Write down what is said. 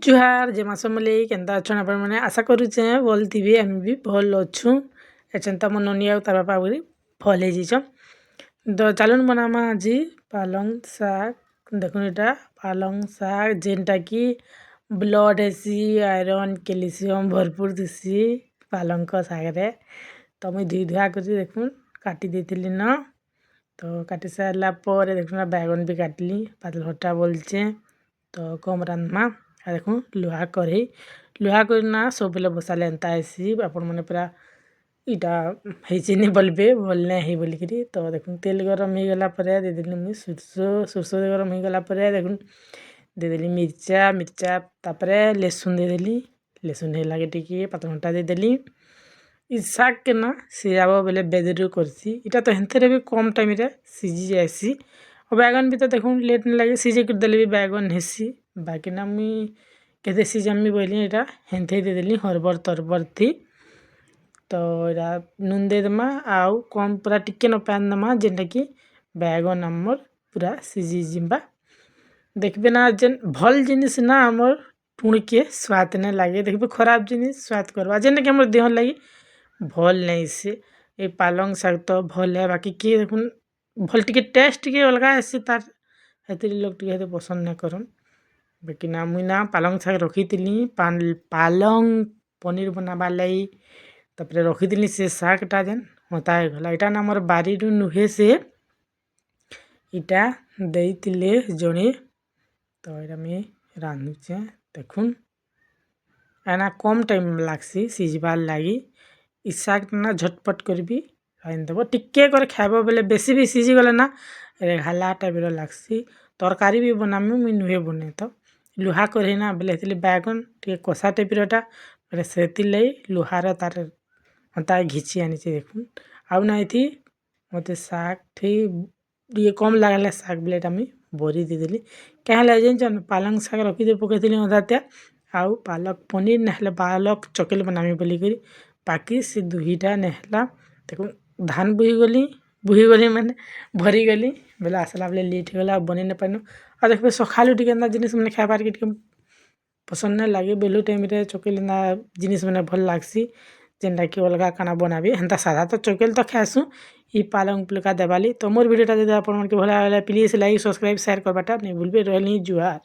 जुहार जेमा समले केन्ता अच्छन आपण माने आशा करूचे भल थिबे आमी भी भल अच्छू एचंता मन ननी आ तार बापा बरी भल हे जिछ तो चालून बनामा आज पालंग शाक देखुन एटा पालंग शाक जेनटा की ब्लड हेसी आयरन कैल्शियम भरपूर दिसी पालंग का शाक रे तो मुई धुई धुआ कर देखुन काटी देथिली न तो काटी सारला पर देखुन बैगन भी काटली पातल हटा बोलचे तो कम रांधमा देखो लुहा करना सब बेले बसाले एंता आसी आपण मैंने पूरा इटा हेनी बोलबे बोलने ही बोलिकी तो देखुन तेल गरम हो गला दे देली मुझे सुरसो गरम हो गला दे देली मिर्चा तापरे लेसुन दे देली लेसुन है टिके पातल घंटा दे देली इ शाक के ना सिजाब बेले बेदरू करसी इटा तो हेन्थे भी कम टाइम रे सिझी जाएसी और बैगन भी तो देखो लेट नहीं लगे सिझे कर देले भी बैगन हेसी बाकी ना मुई केते सिझामी बोली इटा हेन्थे दे देली हरबर तरबर थी तो इटा नून दे देमा आउ कम पूरा टिके न पैन देमा जेनटा कि बैगन आमर पूरा सिझी जिम्बा देखबे ना जेन भल जिनिस ना आमर टुणके स्वाद नहीं लगे देखबे खराब जिनिस स्वाद करवा जेनटा कि आमर देह लगी भल नहीं से ये पालंग शाक तो भल है बाकी किए देखुन भल टिके टेस्ट टिके अलगा आसी तार हेतिर लोग टिके पसंद नहीं करन बाकी ना मुई ना पालंग शाक रखी पालंग पनीर बनाबार लाई तापर रखी से शाकटा जेन होता है गला इटा ना मोर बारी नुहे से इटा देइतिले जड़े तो इटा मैं रांधुचे देखुन एना कम टाइम लागसी सिझबार लगी इ शाक ना झटपट कर भी रांधिदेव टिके कर खाइब बेले बेसी भी सिझी गले ना रेघाला टाइप लागसी तरकारी भी बनामी मुई नुहे बने तो लुहा कर ना बेले बैगन टे कषा टाइपरटा बेले से लुहार तार हता घिची आनी देखुन आउ ना थी मत शाक ठी ये कम लगला शाक बेले आम बरी देदेली क्या जान पालंग शाक रखी दे पकई अधा आउ पालक पनीर ना पालक चकेल बनामी बोलिकी बाकी से दुईटा नेहला देखो धान बुही गली मैंने भरी गली बेले आसला बेले लेट होगा बनी नहीं पानु और देखो सकालू टी जिनिस मैंने खाइबार के पसंद नहीं लगे बेलू टाइम चकेल जिनिस मैंने भल लागसी जेनटा कि अलग खाना बनाबी हेन्ता साधा तो चकेल तो खाएसु ई पालंग पुलका देवाली तो मोर वीडियोटा जब आप भल प्लीज लाइक सब्सक्राइब शेयर करवाटा नहीं भूलबे रही जुहार।